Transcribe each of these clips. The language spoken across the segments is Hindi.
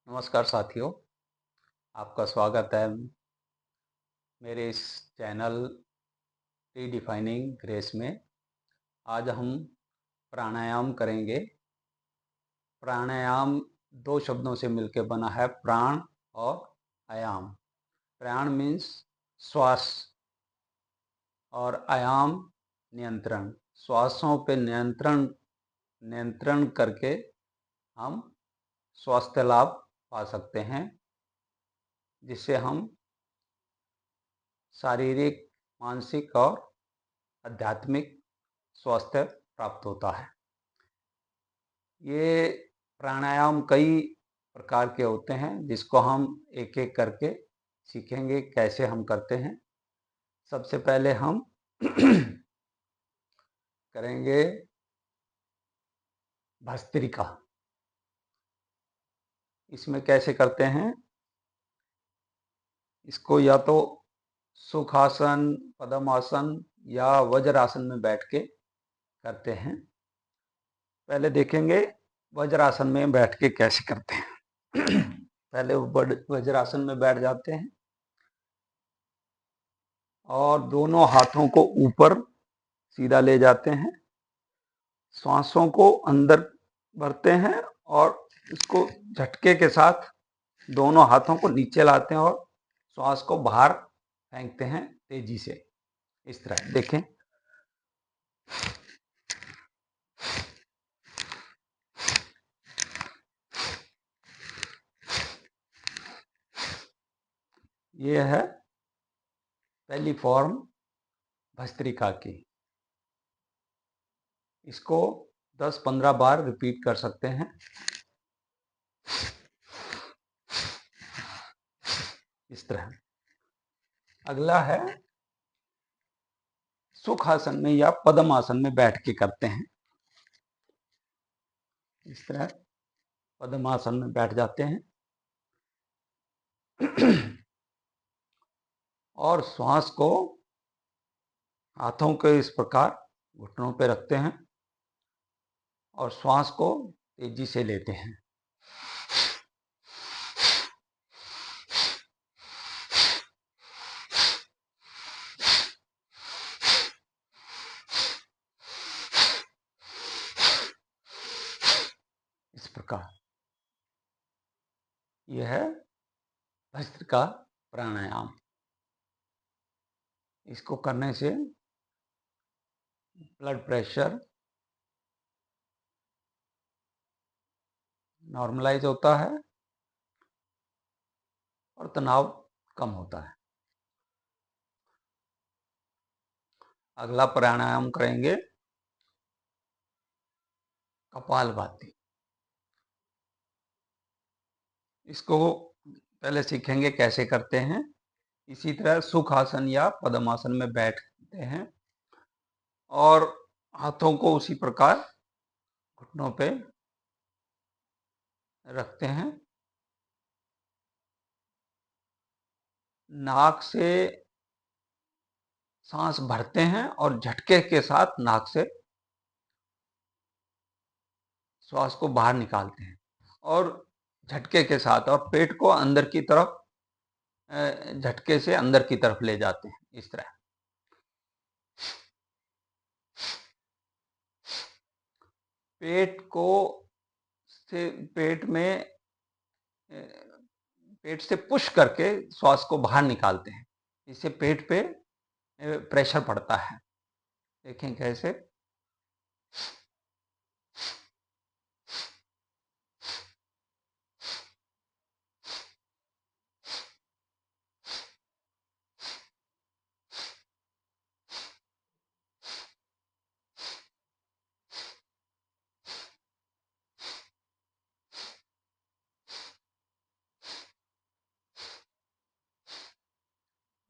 नमस्कार साथियों, आपका स्वागत है मेरे इस चैनल रीडिफाइनिंग ग्रेस में। आज हम प्राणायाम करेंगे। प्राणायाम दो शब्दों से मिलकर बना है, प्राण और आयाम। प्राण मीन्स श्वास और आयाम नियंत्रण। श्वासों पे नियंत्रण करके हम स्वास्थ्य लाभ पा सकते हैं, जिससे हम शारीरिक, मानसिक और आध्यात्मिक स्वास्थ्य प्राप्त होता है। ये प्राणायाम कई प्रकार के होते हैं, जिसको हम एक एक करके सीखेंगे कैसे हम करते हैं। सबसे पहले हम करेंगे भस्त्रिका। इसमें कैसे करते हैं, इसको या तो सुखासन, पद्मासन या वज्रासन में बैठ के करते हैं। पहले देखेंगे वज्रासन में बैठ के कैसे करते हैं। पहले वज्रासन में बैठ जाते हैं और दोनों हाथों को ऊपर सीधा ले जाते हैं। श्वासों को अंदर भरते हैं और इसको झटके के साथ दोनों हाथों को नीचे लाते हैं और श्वास को बाहर फेंकते हैं तेजी से। इस तरह देखें। ये है पहली फॉर्म भस्त्रिका की। इसको 10-15 बार रिपीट कर सकते हैं। इस तरह। अगला है सुखासन में या पद्मासन में बैठ के करते हैं। इस तरह पद्मासन में बैठ जाते हैं और श्वास को हाथों के इस प्रकार घुटनों पे रखते हैं और श्वास को तेजी से लेते हैं। इस प्रकार यह है भस्त्रिका प्राणायाम। इसको करने से ब्लड प्रेशर नॉर्मलाइज होता है और तनाव कम होता है। अगला प्राणायाम करेंगे कपालभाति। इसको पहले सीखेंगे कैसे करते हैं। इसी तरह सुखासन या पद्मासन में बैठते हैं और हाथों को उसी प्रकार घुटनों पे रखते हैं। नाक से सांस भरते हैं और झटके के साथ नाक से श्वास को बाहर निकालते हैं और झटके के साथ, और पेट को अंदर की तरफ झटके से अंदर की तरफ ले जाते हैं। इस तरह पेट को से पेट में पेट से पुश करके श्वास को बाहर निकालते हैं। इससे पेट पे प्रेशर पड़ता है। देखें कैसे।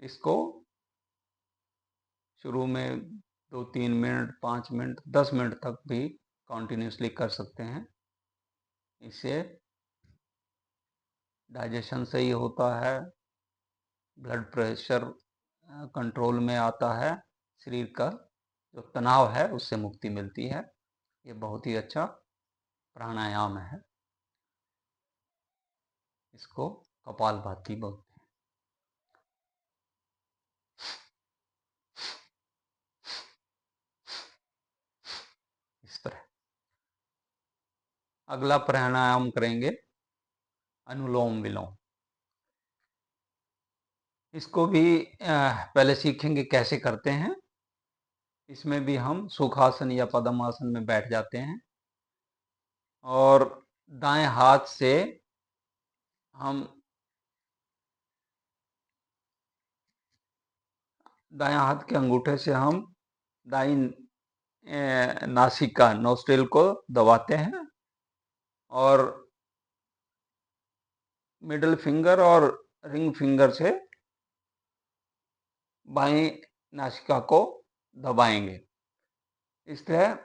इसको शुरू में 2-3 मिनट, 5 मिनट, 10 मिनट तक भी कंटिन्यूसली कर सकते हैं। इससे डाइजेशन सही होता है, ब्लड प्रेशर कंट्रोल में आता है, शरीर का जो तनाव है उससे मुक्ति मिलती है। ये बहुत ही अच्छा प्राणायाम है। इसको कपालभाति बोलते हैं। इस तरह अगला प्राणायाम करेंगे अनुलोम विलोम। इसको भी पहले सीखेंगे कैसे करते हैं। इसमें भी हम सुखासन या पद्मासन में बैठ जाते हैं और दाएं हाथ से हम दाएं हाथ के अंगूठे से हम दाईं नासिका नोस्ट्रिल को दबाते हैं और मिडिल फिंगर और रिंग फिंगर से बाईं नासिका को दबाएंगे। इस तरह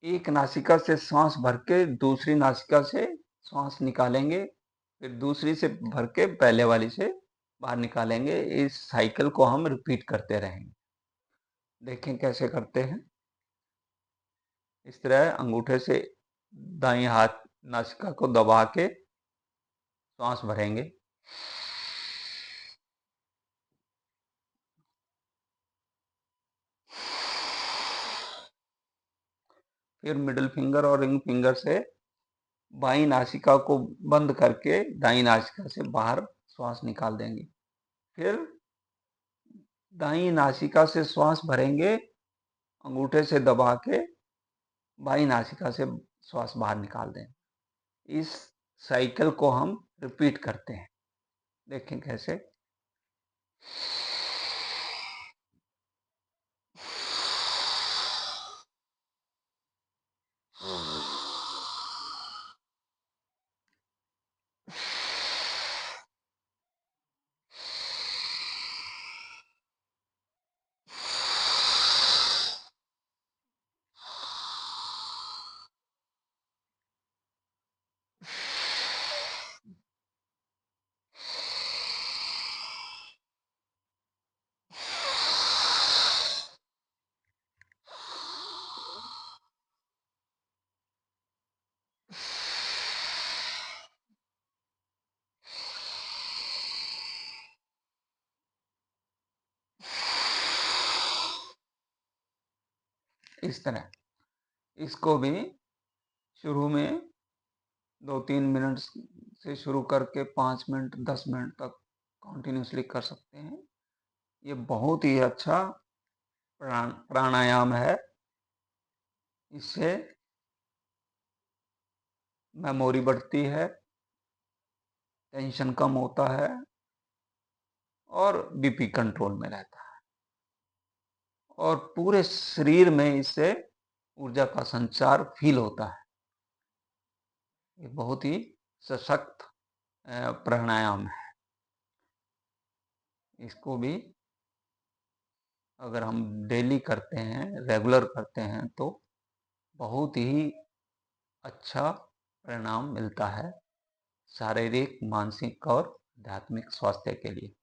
एक नासिका से श्वास भर के दूसरी नासिका से श्वास निकालेंगे, फिर दूसरी से भर के पहले वाली से बाहर निकालेंगे। इस साइकिल को हम रिपीट करते रहेंगे। देखें कैसे करते हैं। इस तरह अंगूठे से दाईं हाथ नासिका को दबा के श्वास भरेंगे। फिर मिडिल फिंगर और रिंग फिंगर से बाईं नासिका को बंद करके दाईं नासिका से बाहर श्वास निकाल देंगे। फिर दाईं नासिका से श्वास भरेंगे, अंगूठे से दबा के बाईं नासिका से श्वास बाहर निकाल देंगे। इस साइकिल को हम रिपीट करते हैं। देखें कैसे। इस तरह इसको भी शुरू में 2-3 मिनट से शुरू करके 5 मिनट 10 मिनट तक कंटिन्यूसली कर सकते हैं। ये बहुत ही अच्छा प्राणायाम है। इससे मेमोरी बढ़ती है, टेंशन कम होता है और बीपी कंट्रोल में रहता है और पूरे शरीर में इससे ऊर्जा का संचार फील होता है। ये बहुत ही सशक्त प्राणायाम है। इसको भी अगर हम डेली करते हैं, रेगुलर करते हैं तो बहुत ही अच्छा परिणाम मिलता है शारीरिक, मानसिक और आध्यात्मिक स्वास्थ्य के लिए।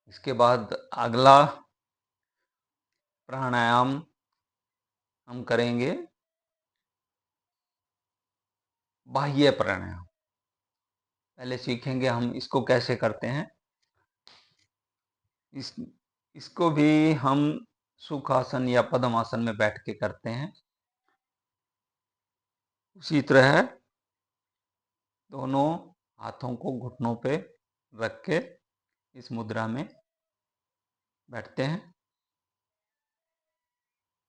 इसके बाद अगला प्राणायाम हम करेंगे बाह्य प्राणायाम। पहले सीखेंगे हम इसको कैसे करते हैं। इसको भी हम सुखासन या पद्मासन में बैठ के करते हैं। उसी तरह दोनों हाथों को घुटनों पे रख के इस मुद्रा में बैठते हैं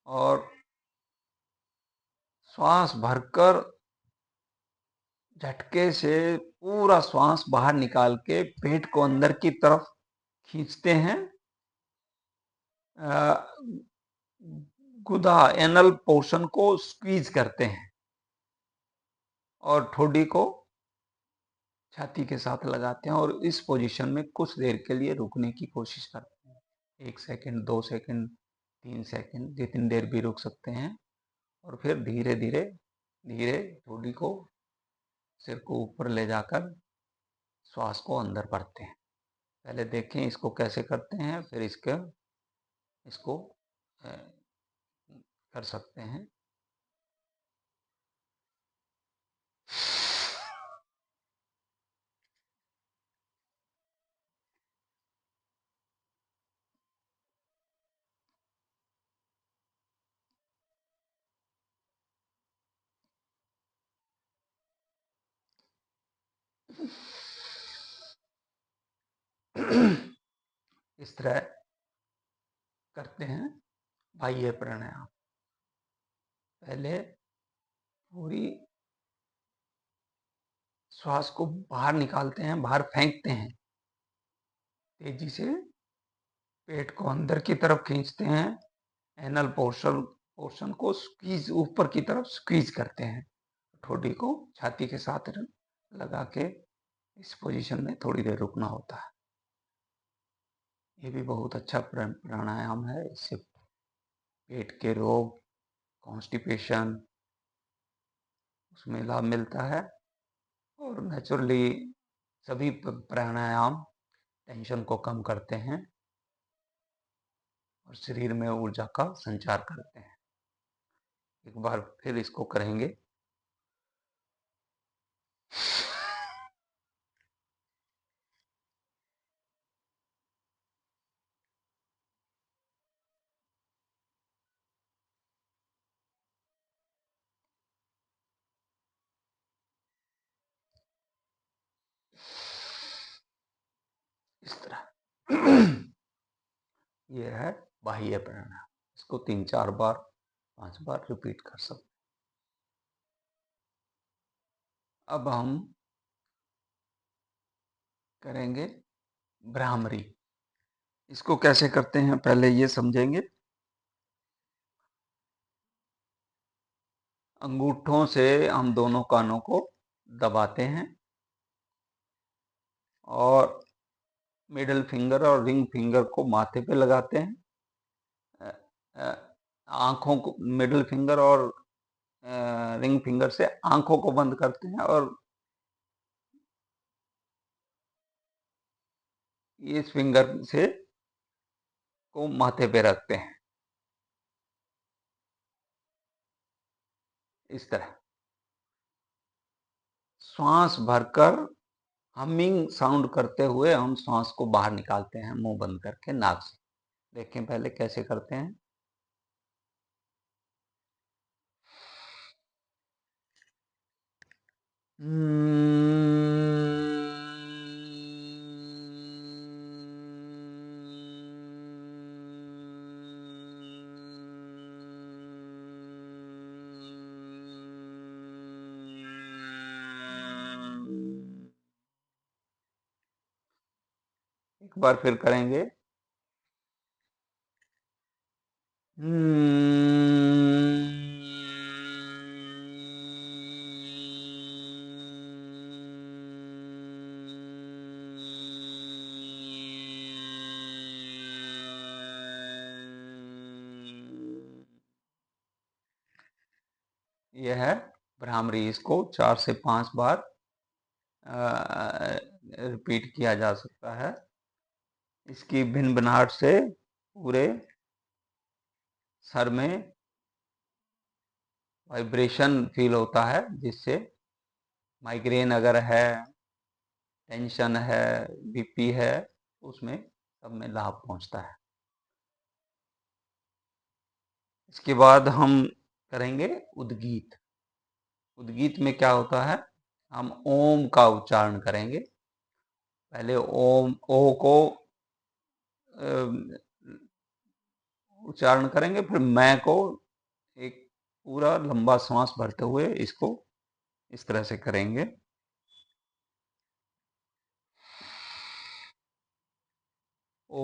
और श्वास भरकर झटके से पूरा श्वास बाहर निकाल के पेट को अंदर की तरफ खींचते हैं। गुदा एनल पोर्शन को स्क्वीज करते हैं और ठोडी को छाती के साथ लगाते हैं और इस पोजीशन में कुछ देर के लिए रुकने की कोशिश करते हैं। 1 सेकंड, 2 सेकंड, 3 सेकंड, जितनी देर भी रुक सकते हैं और फिर धीरे धीरे धीरे ठोडी को, सिर को ऊपर ले जाकर श्वास को अंदर भरते हैं। पहले देखें इसको कैसे करते हैं, फिर इसको कर सकते हैं। इस तरह करते हैं बाह्य प्राणायाम। पहले पूरी श्वास को बाहर निकालते हैं, बाहर फेंकते हैं, तेजी से पेट को अंदर की तरफ खींचते हैं, एनल पोर्शन को स्क्वीज, ऊपर की तरफ स्क्वीज करते हैं, ठोडी को छाती के साथ लगा के इस पोजीशन में थोड़ी देर रुकना होता है। ये भी बहुत अच्छा प्राणायाम है। इससे पेट के रोग, कॉन्स्टिपेशन, उसमें लाभ मिलता है। और नेचुरली सभी प्राणायाम टेंशन को कम करते हैं और शरीर में ऊर्जा का संचार करते हैं। एक बार फिर इसको करेंगे। इस तरह ये है बाह्य प्राणायाम। इसको 3-4 बार 5 बार रिपीट कर सकते। अब हम करेंगे भ्रामरी। इसको कैसे करते हैं पहले ये समझेंगे। अंगूठों से हम दोनों कानों को दबाते हैं और मिडिल फिंगर और रिंग फिंगर को माथे पे लगाते हैं। आंखों को, मिडिल फिंगर और रिंग फिंगर से आंखों को बंद करते हैं और इस फिंगर से को माथे पे रखते हैं। इस तरह श्वास भरकर हमिंग साउंड करते हुए हम श्वास को बाहर निकालते हैं, मुंह बंद करके, नाक से। देखें पहले कैसे करते हैं। एक बार फिर करेंगे। यह है भ्रामरी। इसको 4 से 5 बार रिपीट किया जा सकता है। इसकी भिनभिनाहट से पूरे सर में वाइब्रेशन फील होता है, जिससे माइग्रेन अगर है, टेंशन है, बीपी है, उसमें सब में लाभ पहुंचता है। इसके बाद हम करेंगे उद्गीत। उद्गीत में क्या होता है, हम ओम का उच्चारण करेंगे। पहले ओम, ओ को उच्चारण करेंगे, फिर मैं को एक पूरा लंबा सांस भरते हुए इसको इस तरह से करेंगे। ओ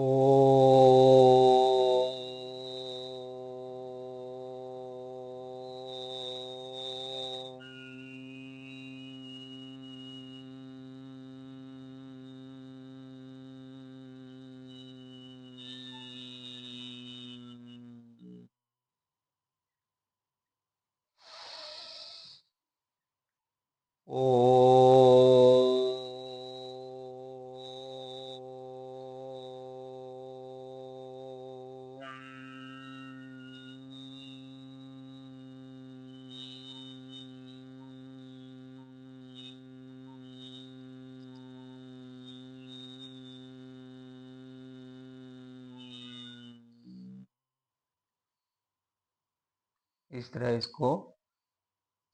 इस तरह इसको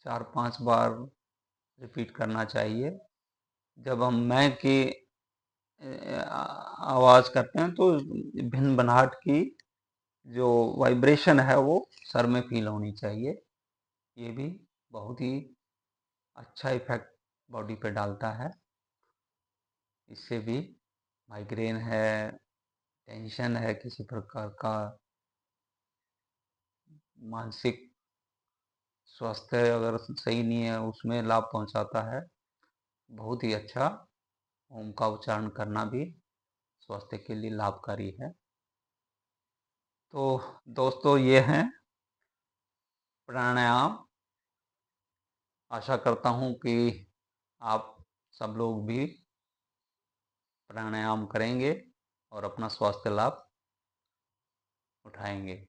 4-5 बार रिपीट करना चाहिए। जब हम मैं की आवाज़ करते हैं तो भिन-भनाट की जो वाइब्रेशन है वो सर में फील होनी चाहिए। ये भी बहुत ही अच्छा इफ़ेक्ट बॉडी पे डालता है। इससे भी माइग्रेन है, टेंशन है किसी प्रकार का, मानसिक स्वास्थ्य अगर सही नहीं है उसमें लाभ पहुंचाता है। बहुत ही अच्छा ओम का उच्चारण करना भी स्वास्थ्य के लिए लाभकारी है। तो दोस्तों ये हैं प्राणायाम। आशा करता हूँ कि आप सब लोग भी प्राणायाम करेंगे और अपना स्वास्थ्य लाभ उठाएंगे।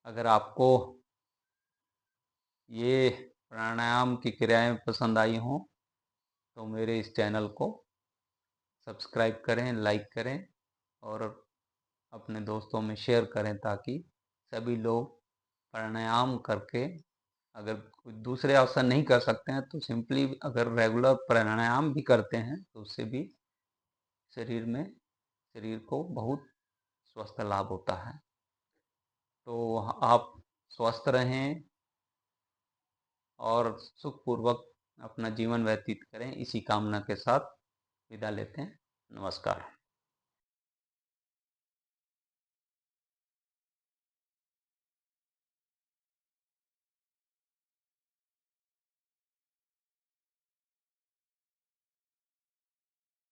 अगर आपको ये प्राणायाम की क्रियाएं पसंद आई हों तो मेरे इस चैनल को सब्सक्राइब करें, लाइक करें और अपने दोस्तों में शेयर करें ताकि सभी लोग प्राणायाम करके, अगर कुछ दूसरे आसन नहीं कर सकते हैं तो सिंपली अगर रेगुलर प्राणायाम भी करते हैं तो उससे भी शरीर को बहुत स्वस्थ लाभ होता है। तो आप स्वस्थ रहें और सुखपूर्वक अपना जीवन व्यतीत करें, इसी कामना के साथ विदा लेते हैं। नमस्कार।